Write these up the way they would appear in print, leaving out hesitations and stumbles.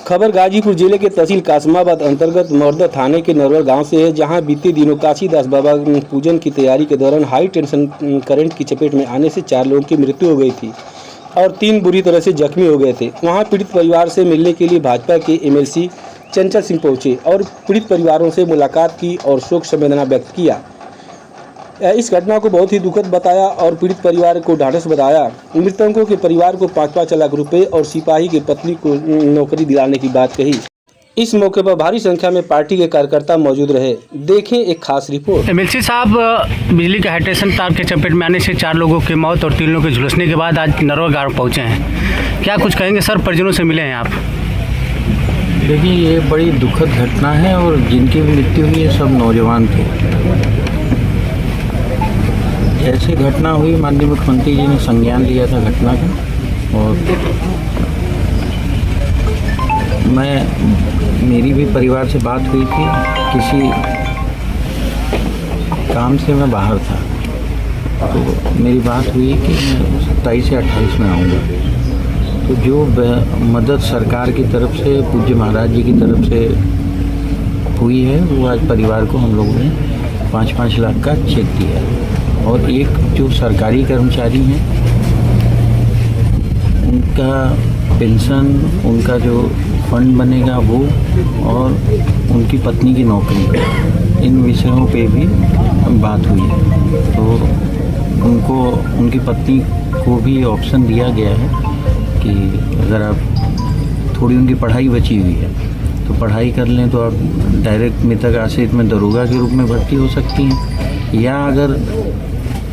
खबर गाजीपुर जिले के तहसील कासमाबाद अंतर्गत मौरदा थाने के नरवर गांव से है, जहां बीते दिनों काशीदास बाबा पूजन की तैयारी के दौरान हाई टेंशन करंट की चपेट में आने से 4 लोगों की मृत्यु हो गई थी और 3 बुरी तरह से जख्मी हो गए थे। वहां पीड़ित परिवार से मिलने के लिए भाजपा के एमएलसी चंचल सिंह पहुंचे और पीड़ित परिवारों से मुलाकात की और शोक संवेदना व्यक्त किया। इस घटना को बहुत ही दुखद बताया और पीड़ित परिवार को ढाढ़स बताया। मृतकों के परिवार को 5-5 लाख रुपए और सिपाही की पत्नी को नौकरी दिलाने की बात कही। इस मौके पर भारी संख्या में पार्टी के कार्यकर्ता मौजूद रहे। देखें एक खास रिपोर्ट। एमएलसी साहब, बिजली के हाईटेंशन तार के चपेट में आने से 4 लोगों की मौत और 3 लोगों के झुलसने के बाद आज नरवा गांव पहुंचे हैं। क्या कुछ कहेंगे सर? परिजनों से मिले हैं आप? देखिए, ये बड़ी दुखद घटना है और जिनकी मृत्यु हुई है सब नौजवान थे। ऐसी घटना हुई, माननीय मुख्यमंत्री जी ने संज्ञान लिया था घटना का और मेरी भी परिवार से बात हुई थी। किसी काम से मैं बाहर था तो मेरी बात हुई कि मैं 27 से 28 में आऊँगा। तो जो मदद सरकार की तरफ से, पूज्य महाराज जी की तरफ से हुई है, वो आज परिवार को हम लोगों ने 5-5 लाख का चेक दिया है। और एक जो सरकारी कर्मचारी हैं उनका पेंशन, उनका जो फंड बनेगा वो, और उनकी पत्नी की नौकरी, इन विषयों पे भी बात हुई है। तो उनको, उनकी पत्नी को भी ऑप्शन दिया गया है कि अगर आप, थोड़ी उनकी पढ़ाई बची हुई है तो पढ़ाई कर लें तो आप डायरेक्ट मृतक आश्रित में दरोगा के रूप में भर्ती हो सकती हैं, या अगर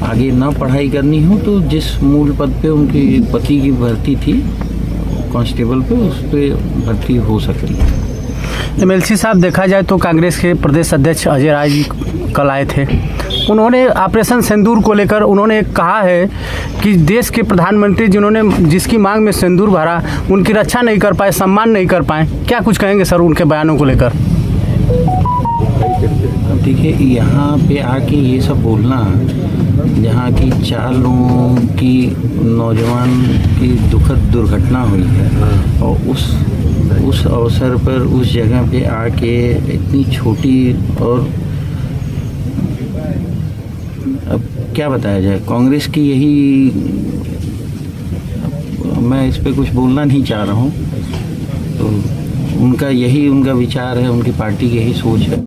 आगे ना पढ़ाई करनी हो तो जिस मूल पद पे उनकी पति की भर्ती थी कांस्टेबल पे, उस पे भर्ती हो सकती है। एमएलसी साहब, देखा जाए तो कांग्रेस के प्रदेश अध्यक्ष अजय राय जी कल आए थे। उन्होंने ऑपरेशन सिंदूर को लेकर उन्होंने कहा है कि देश के प्रधानमंत्री जिसकी मांग में सिंदूर भरा, उनकी रक्षा नहीं कर पाए, सम्मान नहीं कर पाए। क्या कुछ कहेंगे सर उनके बयानों को लेकर? देखिए, यहाँ पे आके ये सब बोलना, जहाँ की 4 लोगों की, नौजवान की दुखद दुर्घटना हुई है और उस अवसर पर, उस जगह पे आके इतनी छोटी, और अब क्या बताया जाए, कांग्रेस की यही, मैं इस पे कुछ बोलना नहीं चाह रहा हूँ। तो उनका विचार है, उनकी पार्टी की यही सोच है।